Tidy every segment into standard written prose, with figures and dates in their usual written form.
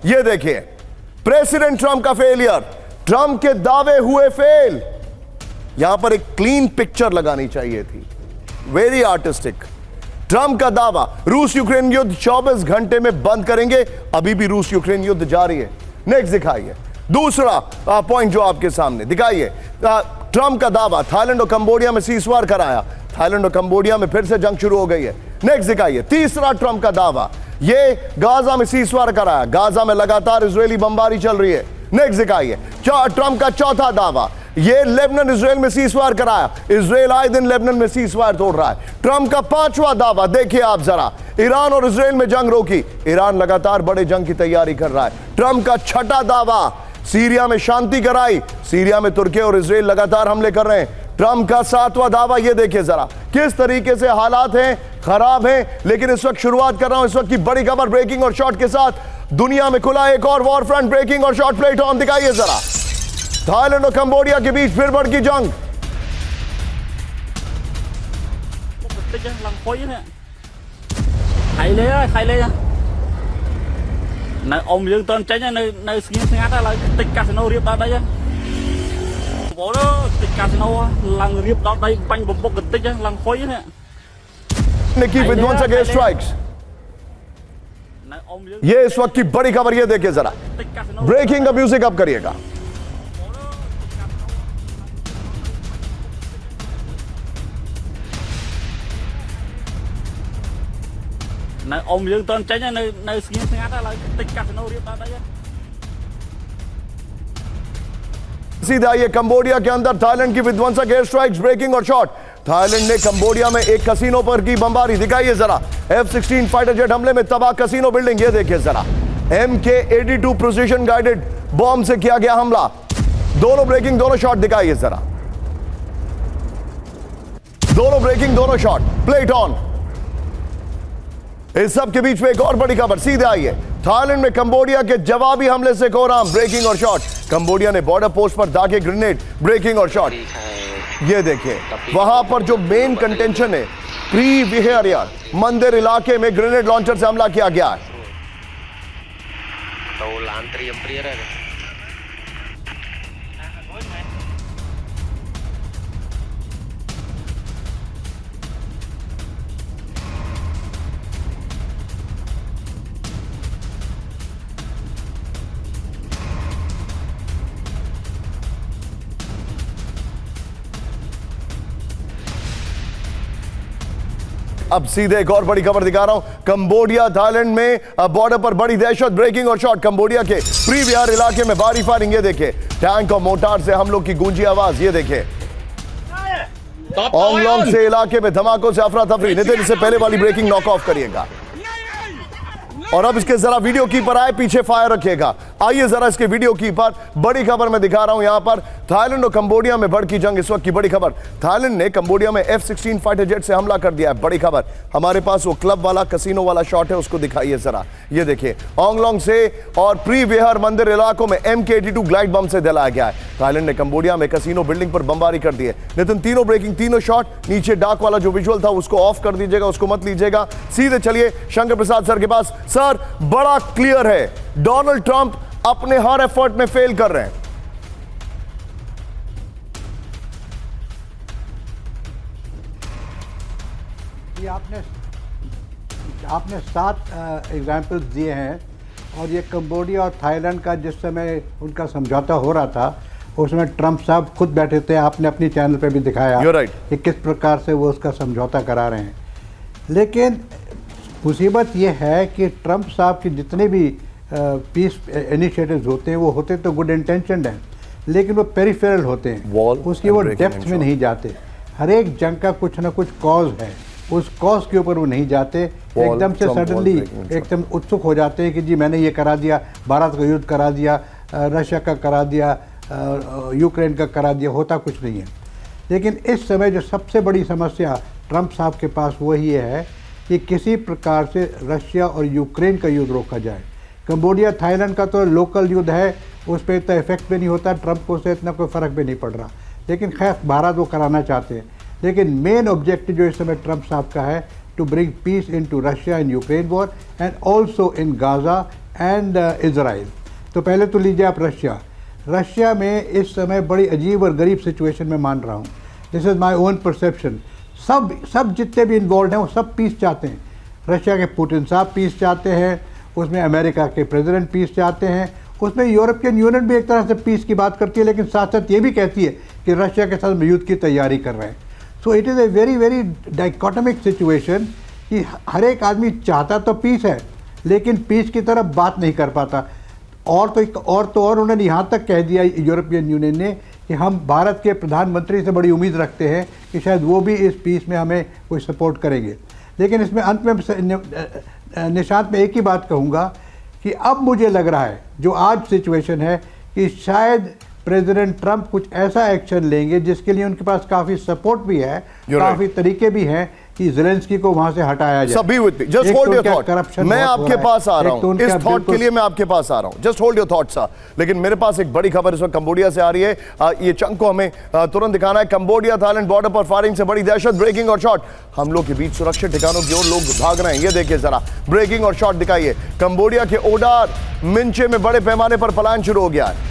ये देखिए president Trump का फेलियर, ट्रंप के दावे हुए फेल। यहां पर एक क्लीन पिक्चर लगानी चाहिए थी, वेरी आर्टिस्टिक। ट्रंप का दावा रूस यूक्रेन युद्ध 24 घंटे में बंद करेंगे, अभी भी रूस यूक्रेन युद्ध जारी है। नेक्स्ट दिखाइए, दूसरा पॉइंट जो आपके सामने दिखाइए, ट्रंप का दावा थाईलैंड और कंबोडिया में सीजफायर कराया, थाईलैंड और कंबोडिया में फिर से जंग शुरू हो गई है। नेक्स्ट दिखाइए, तीसरा ट्रंप का दावा, ये गाजा में सीजफायर कराया, गाजा में लगातार इजरायली बमबारी चल रही है। नेक्स्ट दिखाइए, ट्रंप का चौथा दावा, ये लेबनान इजराइल में सीजफायर कराया, इजराइल आए दिन लेबनान में सीजफायर तोड़ रहा है। ट्रंप का पांचवा दावा देखिए आप जरा, ईरान और इजराइल में जंग रोकी, ईरान लगातार बड़े जंग की तैयारी कर रहा है। ट्रंप का छठा दावा, सीरिया में शांति कराई, सीरिया में तुर्की और इजराइल लगातार हमले कर रहे हैं। ट्रंप का सातवां दावा, ये देखिए जरा किस तरीके से हालात हैं, खराब हैं। लेकिन इस वक्त शुरुआत कर रहा हूं इस वक्त की बड़ी खबर ब्रेकिंग और शॉर्ट के साथ। दुनिया में खुला एक और वॉर फ्रंट, ब्रेकिंग और शॉर्ट प्लेट ऑन दिखाइए जरा। थाईलैंड और कंबोडिया के बीच फिर भड़की जंग। ông dương tên tránh nơi nơi skiing ngắt là tịch casino riệp đó đây bố đó tịch casino làng riệp đó đây banh bom bốc tịch làng khói nè Nikki विध्वंसक air strikes. ये इस वक्त की बड़ी खबर, ये देखिए जरा, ब्रेकिंग का म्यूजिक अप करिएगा। ông dương tên tránh nơi nơi skiing ngắt là tịch casino riệp đó đây सीधे आइए कंबोडिया के अंदर थाईलैंड की विध्वंसक एयर स्ट्राइक्स, ब्रेकिंग और शॉट। थाईलैंड ने कंबोडिया में एक कसिनो पर की बमबारी, दिखाइए जरा। F-16 फाइटर जेट हमले में तबाह कसिनो बिल्डिंग, ये देखिए जरा। MK-82 प्रिसिशन गाइडेड बॉम्ब से किया गया हमला। दोनों ब्रेकिंग, दोनों शॉट दिखाइए जरा, दोनों ब्रेकिंग, दोनों शॉट, प्लेट ऑन। इस सब के बीच में एक और बड़ी खबर, सीधे आइए, थाईलैंड में कंबोडिया के जवाबी हमले से कोराम, ब्रेकिंग और शॉट। कंबोडिया ने बॉर्डर पोस्ट पर दागे ग्रेनेड, ब्रेकिंग और शॉट। ये देखिए वहां पर जो मेन कंटेंशन है, प्री विहेरियर मंदिर इलाके में ग्रेनेड लॉन्चर से हमला किया गया है। अब सीधे एक और बड़ी खबर दिखा रहा हूं, कंबोडिया थाईलैंड में बॉर्डर पर बड़ी दहशत, ब्रेकिंग और शॉट। कंबोडिया के प्री विहार इलाके में भारी फायरिंग, ये देखिए, टैंक और मोटार से हमलों की गूंजी आवाज, ये देखिए। ओंगलोंग से इलाके में धमाकों से अफरा तफरी। नितिन, इससे पहले वाली ब्रेकिंग नॉक ऑफ करिएगा और अब इसके जरा वीडियो कीपर आए, पीछे फायर रखिएगा। आइए जरा इसके वीडियो कीपर, बड़ी खबर मैं दिखा रहा हूं यहां पर, थाईलैंड और कंबोडिया में भड़की जंग, इस वक्त की बड़ी खबर। थाईलैंड ने कंबोडिया में F-16 फाइटर जेट से हमला कर दिया है, बड़ी खबर। हमारे पास वो क्लब वाला कसिनो वाला शॉट है, उसको दिखाइए जरा। ये देखिए ओंगलोंग से और प्री विहार मंदिर इलाकों में MK-82 ग्लाइड बम से दलाया गया है। थाईलैंड ने कंबोडिया में कसिनो बिल्डिंग पर बमबारी कर दी है। नितिन, तीनों ब्रेकिंग, तीनों शॉट। नीचे डाक वाला जो विजुअल था उसको ऑफ कर दीजिएगा, उसको मत लीजिएगा। सीधे चलिए शंकर प्रसाद सर के पास। सर, बड़ा क्लियर है, डोनाल्ड ट्रंप अपने हर एफर्ट में फेल कर रहे हैं। ये आपने 7 एग्जाम्पल्स दिए हैं और ये कंबोडिया और थाईलैंड का जिस समय उनका समझौता हो रहा था उसमें ट्रंप साहब खुद बैठे थे, आपने अपनी चैनल पे भी दिखाया कि किस प्रकार से वो उसका समझौता करा रहे हैं। लेकिन मुसीबत ये है कि ट्रंप साहब के जितने भी पीस इनिशिएटिव्स होते हैं वो होते तो गुड इंटेंशनड हैं, लेकिन वो पेरिफेरल होते हैं, उसकी वो डेप्थ में नहीं जाते। हर एक जंग का कुछ ना कुछ कॉज है, उस कॉज के ऊपर वो नहीं जाते। एकदम से सडनली एकदम उत्सुक हो जाते हैं कि जी मैंने ये करा दिया, भारत का युद्ध करा दिया, रशिया का करा दिया, यूक्रेन का करा दिया, होता कुछ नहीं है। लेकिन इस समय जो सबसे बड़ी समस्या ट्रंप साहब के पास वही है कि किसी प्रकार से रशिया और यूक्रेन का युद्ध रोका जाए। कंबोडिया थाईलैंड का तो लोकल युद्ध है, उस पर इतना इफेक्ट भी नहीं होता, ट्रंप को उससे इतना कोई फ़र्क भी नहीं पड़ रहा। लेकिन खैर भारत वो कराना चाहते हैं। लेकिन मेन ऑब्जेक्टिव जो इस समय ट्रंप साहब का है to bring peace in to Russia and Ukraine war and also in Gaza and Israel. तो पहले तो लीजिए आप रशिया में इस समय बड़ी अजीब और गरीब सिचुएशन में मान रहा हूँ। This is my own perception. सब जितने भी इन्वॉल्व हैं वो सब पीस चाहते हैं। रशिया के पुतिन साहब पीस चाहते हैं, उसमें अमेरिका के प्रेसिडेंट पीस चाहते हैं, उसमें यूरोपियन यूनियन भी एक तरह से पीस की बात करती है, लेकिन साथ साथ ये भी कहती है कि रशिया के साथ युद्ध की तैयारी कर रहे हैं। So it is a very very dichotomic situation कि हर एक आदमी चाहता तो पीस है, लेकिन पीस की तरफ बात नहीं कर पाता। और उन्होंने यहाँ तक कह दिया यूरोपियन यूनियन ने कि हम भारत के प्रधानमंत्री से बड़ी उम्मीद रखते हैं कि शायद वो भी इस पीस में हमें कोई सपोर्ट करेंगे। लेकिन इसमें अंत में निशांत में एक ही बात कहूँगा कि अब मुझे लग रहा है जो आज सिचुएशन है कि शायद प्रेसिडेंट ट्रंप कुछ ऐसा एक्शन लेंगे जिसके लिए उनके पास काफ़ी सपोर्ट भी है, काफ़ी तरीके भी हैं कि ज़ेलेंस्की को वहां से हटाया जाए। सभी जस्ट होल्ड योर थॉट, मैं आपके पास आ रहा हूं, इस थॉट के लिए मैं आपके पास आ रहा हूं। Just hold your thought sir. लेकिन मेरे पास एक बड़ी खबर इस वक्त कंबोडिया से आ रही है। ये चंक को हमें तुरंत दिखाना है। कंबोडिया थाईलैंड बॉर्डर पर फायरिंग से बड़ी दहशत, ब्रेकिंग और शॉट। हम लोग के बीच सुरक्षित ठिकानों की ओर लोग भाग रहे हैं। ये देखिए जरा, ब्रेकिंग और शॉट दिखाइए। कंबोडिया के ओडार मिंचे में बड़े पैमाने पर पलायन शुरू हो गया है।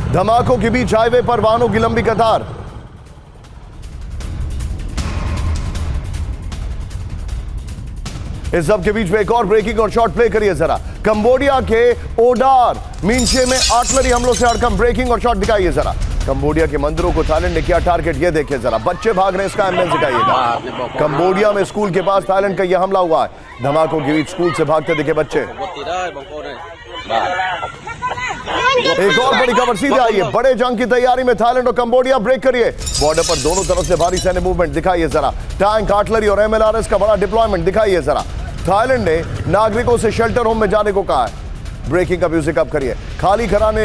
धमाकों के बीच हाईवे पर वाहनों की लंबी कतार। इस सब के बीच में एक और ब्रेकिंग और शॉट प्ले करिए जरा। कंबोडिया के ओडार मींचे में आर्टिलरी हमलों से हड़कंप, ब्रेकिंग और शॉट दिखाइए जरा। कंबोडिया के मंदिरों को थाईलैंड ने किया टारगेट, ये देखिए जरा। बच्चे भाग रहे हैं, इसका एम्बुलेंस दिखाइएगा। कंबोडिया में स्कूल के पास थाईलैंड का यह हमला हुआ है। धमाकों के बीच स्कूल से भागते दिखे बच्चे। एक और बड़ी खबर सीधे आई है। बड़े जंग की तैयारी में थाईलैंड और कंबोडिया, ब्रेक करिए। बॉर्डर पर दोनों तरफ से भारी सैन्य मूवमेंट दिखाइए जरा। टैंक, आर्टिलरी और एमएलआरएस का बड़ा डिप्लॉयमेंट दिखाइए जरा। थाईलैंड ने नागरिकों से शेल्टर होम में जाने को कहा है। ब्रेकिंग का म्यूजिक अप करिए। खाली कराने,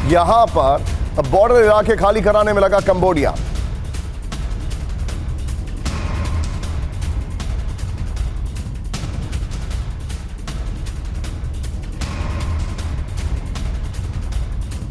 यहां पर बॉर्डर इलाके खाली कराने में लगा कंबोडिया।